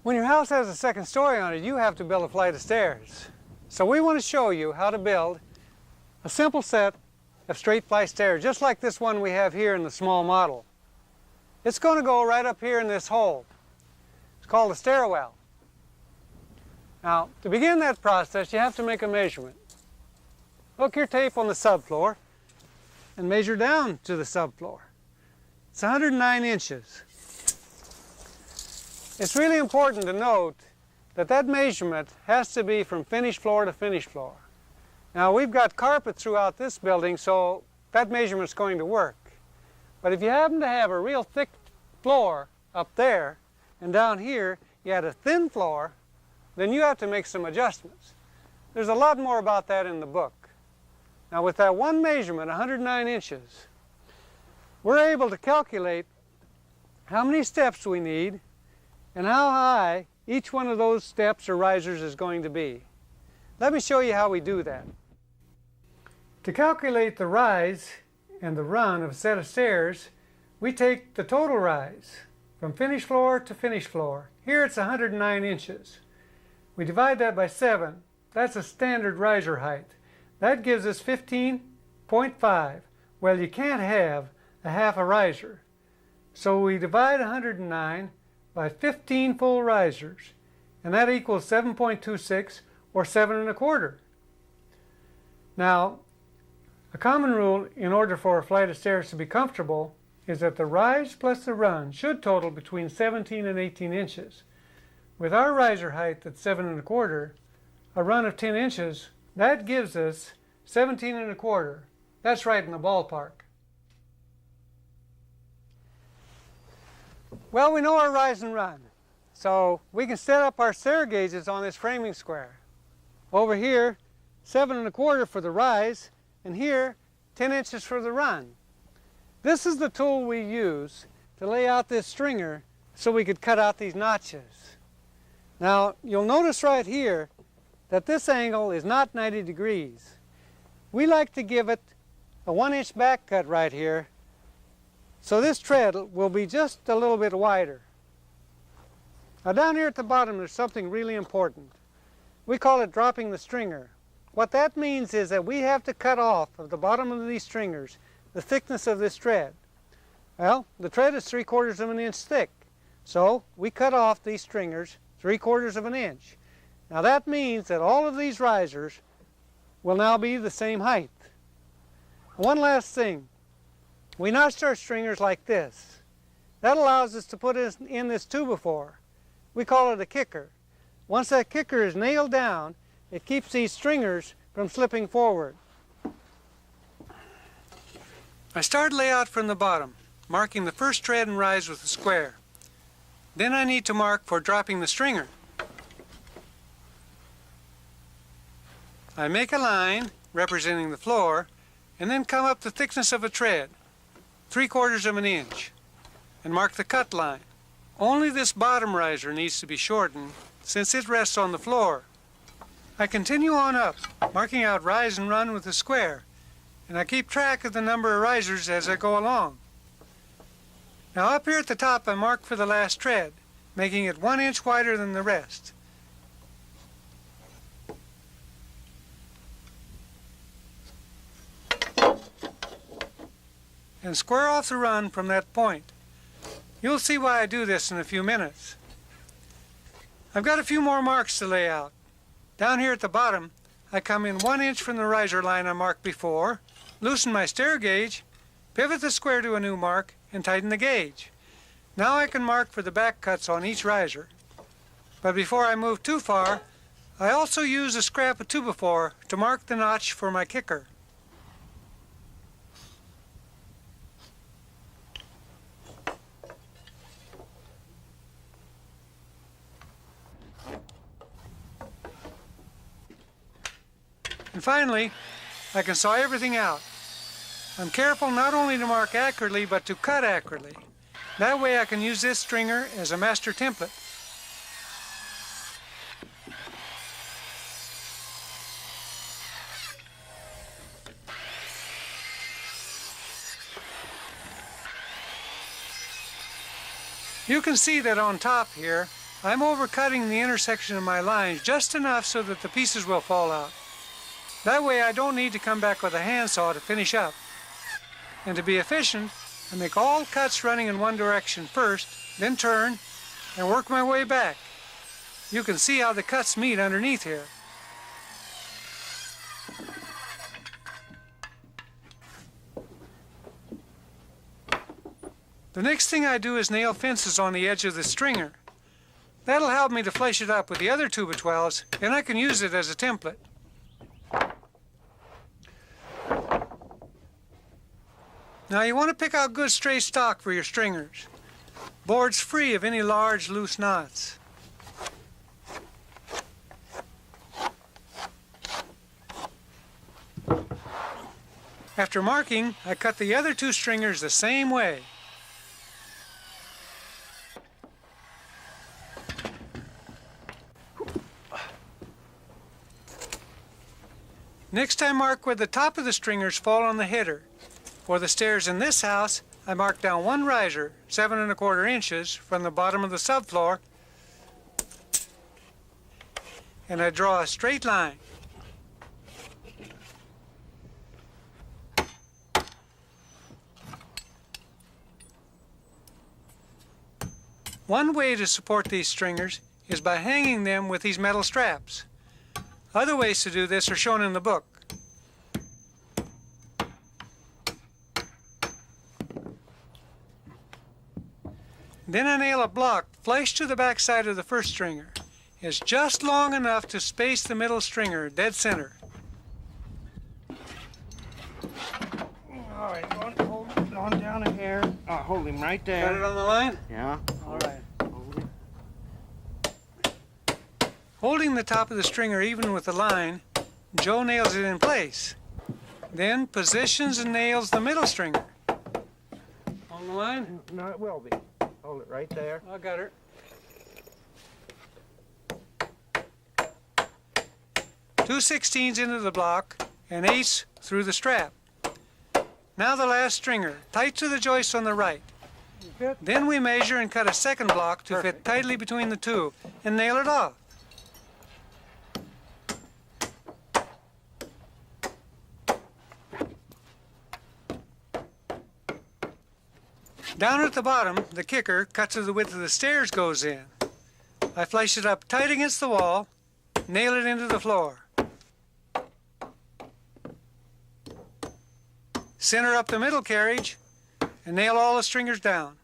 When your house has a second story on it, you have to build a flight of stairs. So we want to show you how to build a simple set of straight flight stairs, just like this one we have here in the small model. It's going to go right up here in this hole. It's called a stairwell. Now, to begin that process, you have to make a measurement. Hook your tape on the subfloor and measure down to the subfloor. It's 109 inches. It's really important to note that that measurement has to be from finished floor to finished floor. Now, we've got carpet throughout this building, so that measurement's going to work. But if you happen to have a real thick floor up there, and down here you had a thin floor, then you have to make some adjustments. There's a lot more about that in the book. Now, with that one measurement, 109 inches, we're able to calculate how many steps we need and how high each one of those steps or risers is going to be. Let me show you how we do that. To calculate the rise and the run of a set of stairs, we take the total rise from finished floor to finished floor. Here it's 109 inches. We divide that by 7. That's a standard riser height. That gives us 15.5. Well, you can't have a half a riser. So we divide 109 by 15 full risers, and that equals 7.26 or 7 1/4. Now, a common rule in order for a flight of stairs to be comfortable is that the rise plus the run should total between 17 and 18 inches. With our riser height at 7 1/4, a run of 10 inches, that gives us 17 1/4. That's right in the ballpark. Well, we know our rise and run, so we can set up our stair gauges on this framing square. Over here, 7 1/4 for the rise, and here, 10 inches for the run. This is the tool we use to lay out this stringer so we could cut out these notches. Now, you'll notice right here that this angle is not 90 degrees. We like to give it a 1-inch back cut right here, so this tread will be just a little bit wider. Now, down here at the bottom there's something really important. We call it dropping the stringer. What that means is that we have to cut off of the bottom of these stringers the thickness of this tread. Well, the tread is 3/4 of an inch thick, so we cut off these stringers 3/4 of an inch. Now that means that all of these risers will now be the same height. One last thing. We notched our stringers like this. That allows us to put in this 2x4. We call it a kicker. Once that kicker is nailed down, it keeps these stringers from slipping forward. I start layout from the bottom, marking the first tread and rise with a square. Then I need to mark for dropping the stringer. I make a line representing the floor, and then come up the thickness of a tread, 3/4 of an inch, and mark the cut line. Only this bottom riser needs to be shortened since it rests on the floor. I continue on up, marking out rise and run with a square, and I keep track of the number of risers as I go along. Now up here at the top I mark for the last tread, making it 1 inch wider than the rest. And square off the run from that point. You'll see why I do this in a few minutes. I've got a few more marks to lay out. Down here at the bottom, I come in 1 inch from the riser line I marked before, loosen my stair gauge, pivot the square to a new mark, and tighten the gauge. Now I can mark for the back cuts on each riser. But before I move too far, I also use a scrap of 2x4 to mark the notch for my kicker. And finally, I can saw everything out. I'm careful not only to mark accurately, but to cut accurately. That way I can use this stringer as a master template. You can see that on top here, I'm overcutting the intersection of my lines just enough so that the pieces will fall out. That way I don't need to come back with a handsaw to finish up. And to be efficient, I make all cuts running in one direction first, then turn, and work my way back. You can see how the cuts meet underneath here. The next thing I do is nail fences on the edge of the stringer. That'll help me to flesh it up with the other 2x12s, and I can use it as a template. Now you want to pick out good straight stock for your stringers. Boards free of any large loose knots. After marking, I cut the other 2 stringers the same way. Next I mark where the top of the stringers fall on the header. For the stairs in this house, I mark down 1 riser, 7 1/4 inches, from the bottom of the subfloor, and I draw a straight line. One way to support these stringers is by hanging them with these metal straps. Other ways to do this are shown in the book. Then I nail a block flush to the back side of the first stringer. It's just long enough to space the middle stringer dead center. All right, hold on down a hair. Hold him right there. Got it on the line? Yeah. All right. Hold it. Holding the top of the stringer even with the line, Joe nails it in place. Then positions and nails the middle stringer. On the line? No, it will be. Hold it right there. I got her. Two 16s into the block and 8s through the strap. Now the last stringer, tight to the joist on the right. Then we measure and cut a second block to fit tightly between the two and nail it off. Down at the bottom, the kicker, cut to the width of the stairs, goes in. I flush it up tight against the wall, nail it into the floor. Center up the middle carriage, and nail all the stringers down.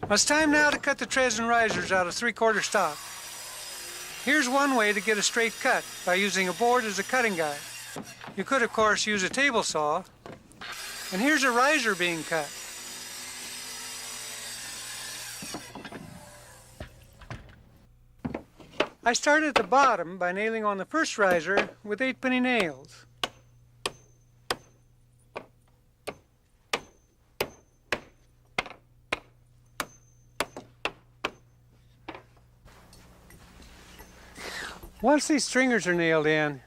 It's time now to cut the treads and risers out of 3/4 stock. Here's one way to get a straight cut, by using a board as a cutting guide. You could, of course, use a table saw. And here's a riser being cut. I start at the bottom by nailing on the first riser with 8-penny nails. Once these stringers are nailed in,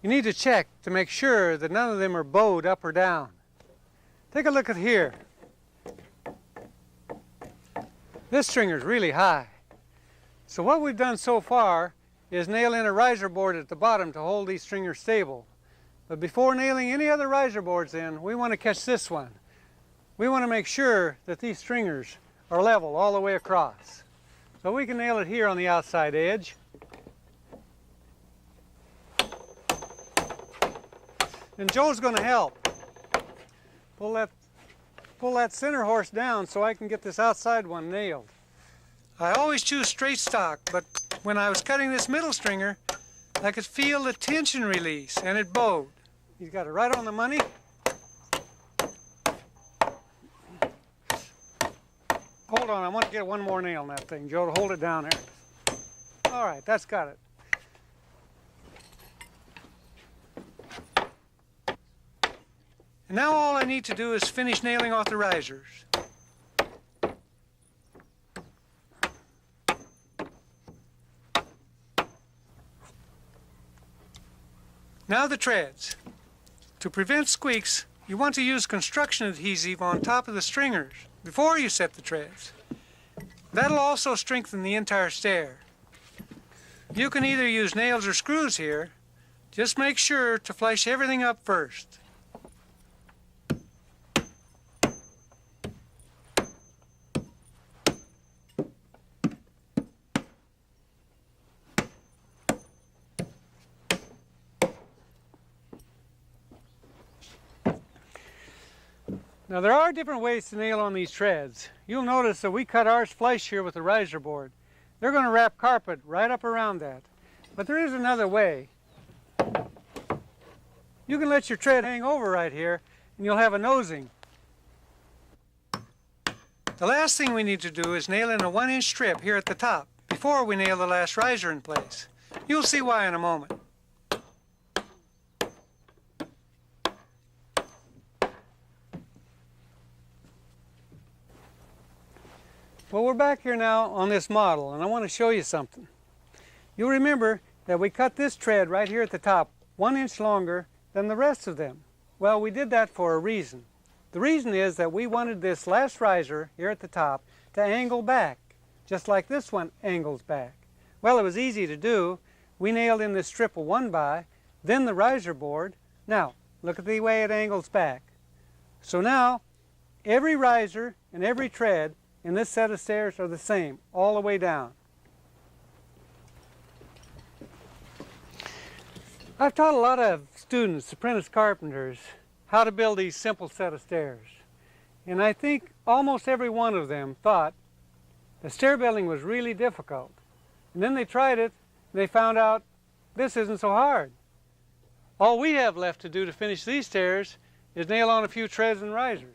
you need to check to make sure that none of them are bowed up or down. Take a look at here. This stringer's really high. So what we've done so far is nail in a riser board at the bottom to hold these stringers stable. But before nailing any other riser boards in, we want to catch this one. We want to make sure that these stringers are level all the way across. So we can nail it here on the outside edge. And Joe's going to help. Pull that center horse down so I can get this outside one nailed. I always choose straight stock, but when I was cutting this middle stringer, I could feel the tension release, and it bowed. He's got it right on the money. Hold on, I want to get one more nail in that thing, Joe, to hold it down there. All right, that's got it. And now all I need to do is finish nailing off the risers. Now the treads. To prevent squeaks, you want to use construction adhesive on top of the stringers before you set the treads. That'll also strengthen the entire stair. You can either use nails or screws here. Just make sure to flush everything up first. Now there are different ways to nail on these treads. You'll notice that we cut ours flush here with the riser board. They're going to wrap carpet right up around that. But there is another way. You can let your tread hang over right here and you'll have a nosing. The last thing we need to do is nail in a 1-inch strip here at the top before we nail the last riser in place. You'll see why in a moment. Well, we're back here now on this model, and I want to show you something. You'll remember that we cut this tread right here at the top 1 inch longer than the rest of them. Well, we did that for a reason. The reason is that we wanted this last riser here at the top to angle back, just like this one angles back. Well, it was easy to do. We nailed in this strip of 1x, then the riser board. Now, look at the way it angles back. So now, every riser and every tread in this set of stairs are the same, all the way down. I've taught a lot of students, apprentice carpenters, how to build these simple set of stairs. And I think almost every one of them thought the stair building was really difficult. And then they tried it, and they found out this isn't so hard. All we have left to do to finish these stairs is nail on a few treads and risers.